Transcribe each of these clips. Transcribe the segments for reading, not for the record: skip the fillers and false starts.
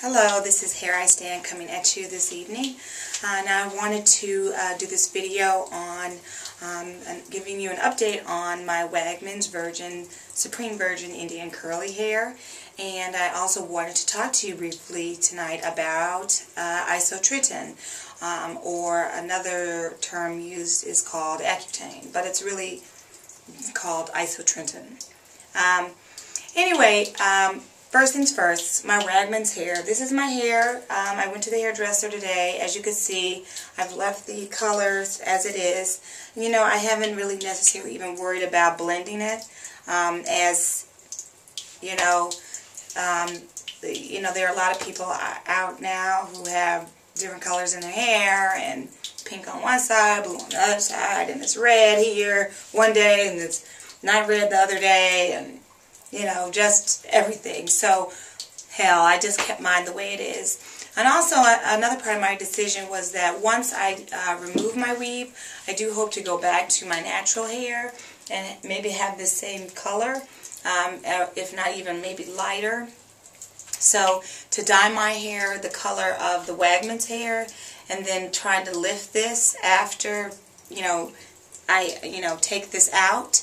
Hello, this is Hair I Stand coming at you this evening. Now I wanted to do this video on giving you an update on my Wagmans Supreme Virgin Indian Curly Hair. And I also wanted to talk to you briefly tonight about isotretinoin, or another term used is called Accutane, but it's really called isotretinoin. Anyway, first things first, my Wagmans hair. This is my hair. I went to the hairdresser today. As you can see, I've left the colors as it is. You know, I haven't really necessarily even worried about blending it. As you know, there are a lot of people out now who have different colors in their hair, and pink on one side, blue on the other side, and it's red here one day, and it's not red the other day, and you know, just everything. So, hell, I just kept mine the way it is. And also, another part of my decision was that once I remove my weave, I do hope to go back to my natural hair and maybe have the same color, if not even maybe lighter. So, to dye my hair the color of the Wagmans hair, and then trying to lift this after, I take this out,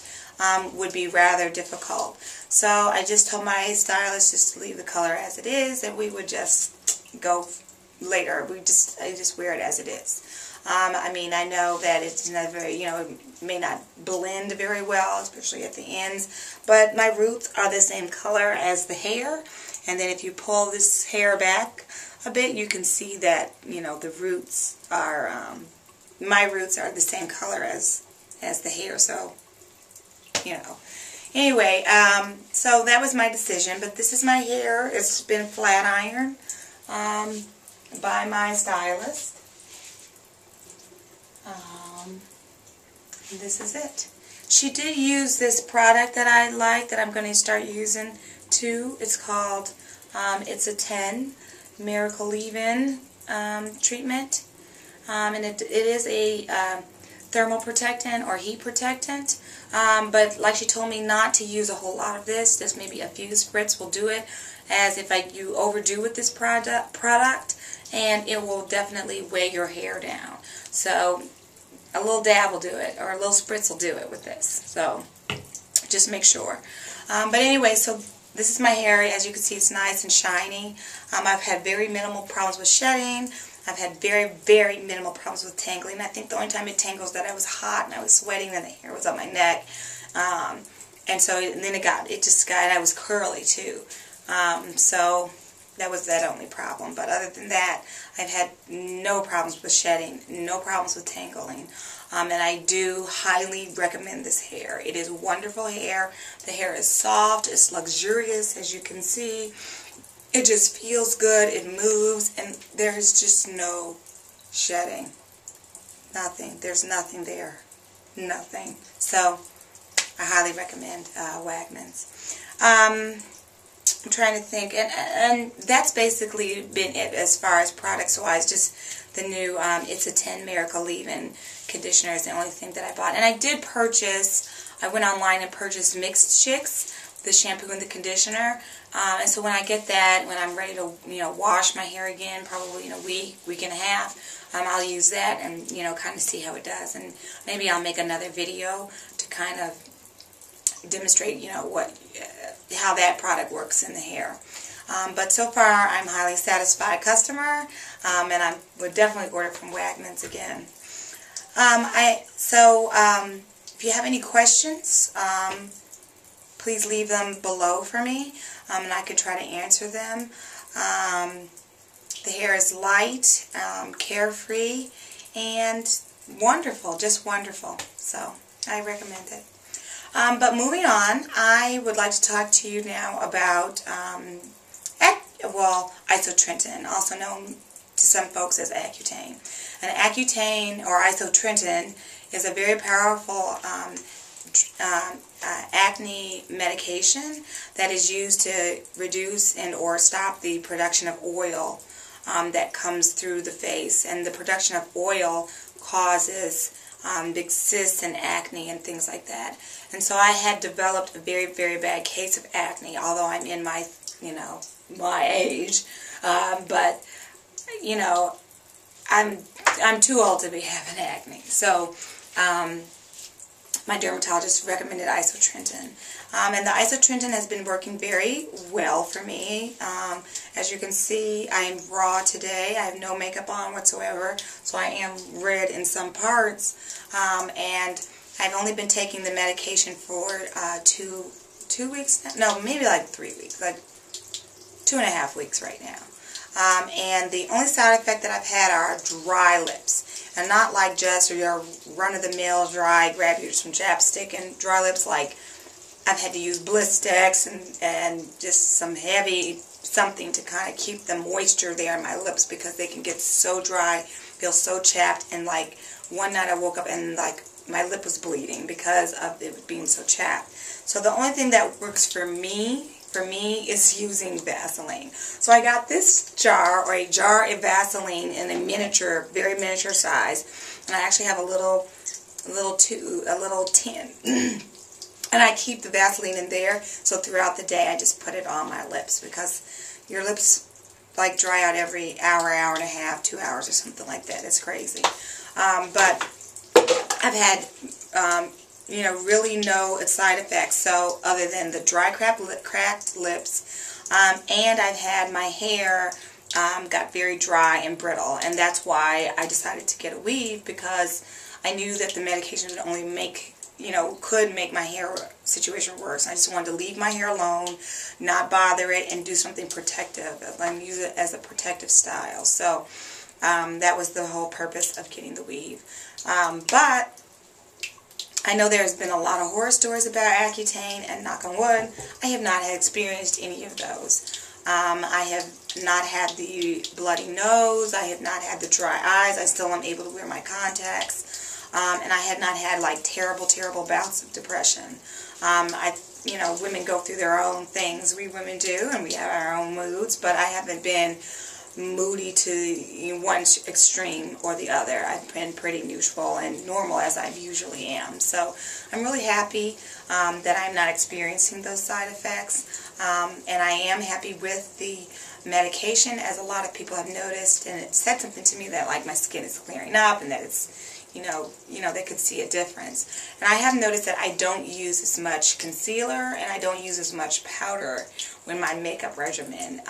would be rather difficult. So I just told my stylist just to leave the color as it is, and we would just go later. I just wear it as it is. I mean, I know that it's not very, it may not blend very well, especially at the ends, but my roots are the same color as the hair. And then if you pull this hair back a bit, you can see that, the roots are, my roots are the same color as the hair, so, Anyway, so that was my decision, but this is my hair. It's been flat ironed by my stylist. This is it. She did use this product that I like that I'm going to start using too. It's called It's a 10 Miracle Leave-In treatment, and it is a thermal protectant or heat protectant, but like she told me not to use a whole lot of this, just maybe a few spritz will do it, as if you overdo with this product, and it will definitely weigh your hair down. So a little dab will do it, or a little spritz will do it with this, so just make sure. But anyway, so this is my hair. As you can see, it's nice and shiny. I've had very minimal problems with shedding. I've had very, very minimal problems with tangling. I think the only time it tangles that I was hot and I was sweating and the hair was on my neck. And then and I was curly too. So that was that only problem. But other than that, I've had no problems with shedding, no problems with tangling. And I do highly recommend this hair. It is wonderful hair. The hair is soft, it's luxurious, as you can see. It just feels good, it moves, and there is just no shedding. Nothing. There's nothing there. Nothing. So, I highly recommend Wagmans. I'm trying to think, and that's basically been it as far as products-wise. Just the new It's a 10 Miracle Leave-In conditioner is the only thing that I bought. And I did purchase, I went online and purchased Mixed Chicks, the shampoo and the conditioner, and so when I get that, when I'm ready to wash my hair again, probably in a week and a half, I'll use that and kind of see how it does, and maybe I'll make another video to kind of demonstrate how that product works in the hair. But so far I'm highly satisfied customer, and I would definitely order from Wagmans again. If you have any questions, please leave them below for me, and I could try to answer them. The hair is light, carefree, and wonderful, just wonderful. So, I recommend it. But moving on, I would like to talk to you now about, isotretinoin, also known to some folks as Accutane. And Accutane, or isotretinoin, is a very powerful acne medication that is used to reduce and or stop the production of oil that comes through the face. And the production of oil causes big cysts and acne and things like that. And so I had developed a very, very bad case of acne, although I'm in my, my age. But, you know, I'm too old to be having acne. So, my dermatologist recommended isotretinoin. And the isotretinoin has been working very well for me. As you can see, I am raw today. I have no makeup on whatsoever, so I am red in some parts. And I've only been taking the medication for 2 weeks now. No, maybe like 3 weeks, like 2.5 weeks right now. And the only side effect that I've had are dry lips. And not like just your run-of-the-mill dry, grab you some chapstick and dry lips. Like I've had to use Blistex and just some heavy something to kind of keep the moisture there in my lips, because they can get so dry, feel so chapped. And like one night I woke up and like my lip was bleeding because of it being so chapped. So the only thing that works for me is using Vaseline. So I got this jar, or a jar of Vaseline in a miniature, very miniature size, and I actually have a little tin. And I keep the Vaseline in there, so throughout the day I just put it on my lips, because your lips like dry out every hour, hour and a half, 2 hours or something like that. It's crazy. But I've had you know, really no side effects, so other than the dry cracked lips, and I've had my hair got very dry and brittle, and that's why I decided to get a weave, because I knew that the medication would only make, you know, could make my hair situation worse. I just wanted to leave my hair alone, not bother it, and do something protective, and use it as a protective style. So that was the whole purpose of getting the weave. But I know there's been a lot of horror stories about Accutane, and knock on wood, I have not experienced any of those. I have not had the bloody nose, I have not had the dry eyes, I still am able to wear my contacts, and I have not had like terrible, terrible bouts of depression. You know, women go through their own things, we women do, and we have our own moods, but I haven't been moody to one extreme or the other. I've been pretty neutral and normal, as I usually am. So I'm really happy that I'm not experiencing those side effects, and I am happy with the medication, as a lot of people have noticed, and it said something to me that like my skin is clearing up, and that it's, you know, they could see a difference. And I have noticed that I don't use as much concealer, and I don't use as much powder when my makeup regimen.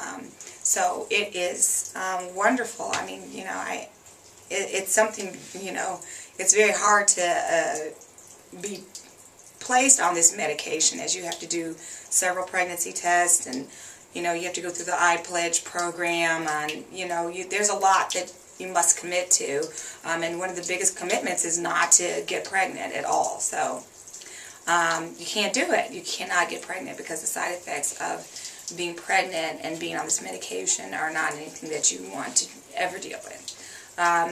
So it is wonderful. I mean, you know, it's something, you know, it's very hard to be placed on this medication, as you have to do several pregnancy tests, and, you know, you have to go through the iPledge program, and, you know, there's a lot that you must commit to, and one of the biggest commitments is not to get pregnant at all. So you can't do it. You cannot get pregnant, because the side effects of being pregnant and being on this medication are not anything that you want to ever deal with.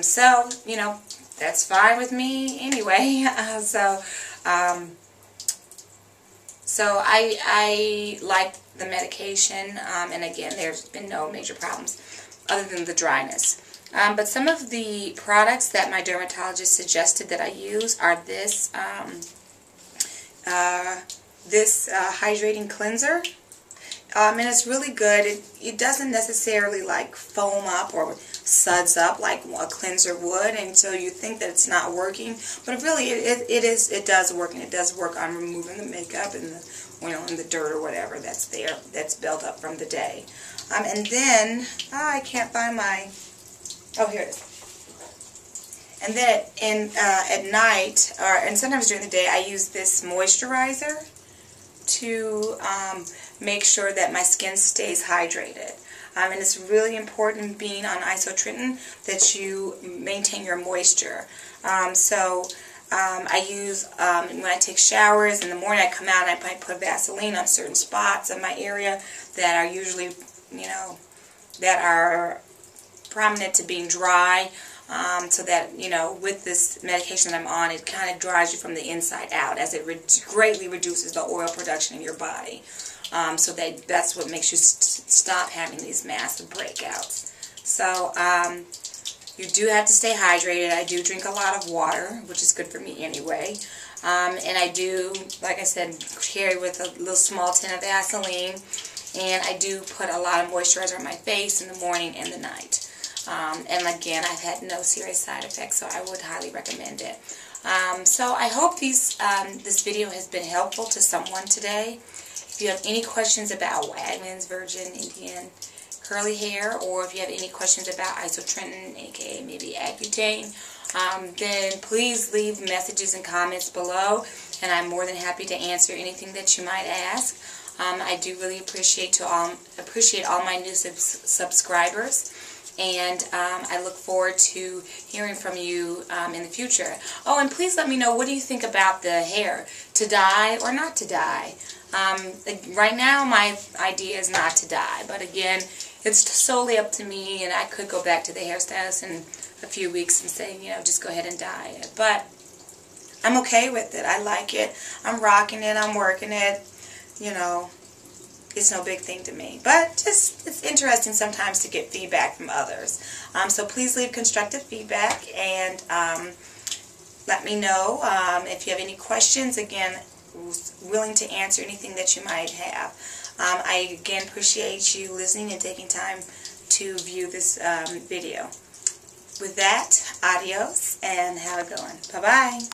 So, you know, that's fine with me anyway. So I like the medication, and again, there's been no major problems other than the dryness. But some of the products that my dermatologist suggested that I use are this hydrating cleanser. And it's really good. It doesn't necessarily like foam up or suds up like a cleanser would, and so you think that it's not working, but really it does work, and it does work on removing the makeup and the oil and the dirt or whatever that's there, that's built up from the day. And then I can't find my, oh, here it is. And then at night, and sometimes during the day, I use this moisturizer to make sure that my skin stays hydrated. And it's really important, being on isotretinoin, that you maintain your moisture. I use, when I take showers in the morning, I come out and I put Vaseline on certain spots of my area that are usually, you know, that are prominent to being dry. So that, you know, with this medication that I'm on, it kind of dries you from the inside out, as it greatly reduces the oil production in your body. So that's what makes you stop having these massive breakouts. So you do have to stay hydrated. I do drink a lot of water, which is good for me anyway. And I do, like I said, carry with a little small tin of Vaseline. And I do put a lot of moisturizer on my face in the morning and the night. And again, I've had no serious side effects, so I would highly recommend it. So I hope this video has been helpful to someone today. If you have any questions about Wagmans Virgin Indian curly hair, or if you have any questions about isotretinoin, aka maybe Accutane, then please leave messages and comments below, and I'm more than happy to answer anything that you might ask. I do really appreciate all my new subscribers, and I look forward to hearing from you in the future. Oh, and please let me know, what do you think about the hair? To dye or not to dye? Right now, my idea is not to dye, but again, it's solely up to me, and I could go back to the hairstylist in a few weeks and say, you know, just go ahead and dye it. But I'm okay with it. I like it. I'm rocking it. I'm working it. You know, it's no big thing to me. But just, it's interesting sometimes to get feedback from others. So please leave constructive feedback, and let me know if you have any questions. Again, willing to answer anything that you might have. I again appreciate you listening and taking time to view this video. With that, adios and have a good one. Bye-bye.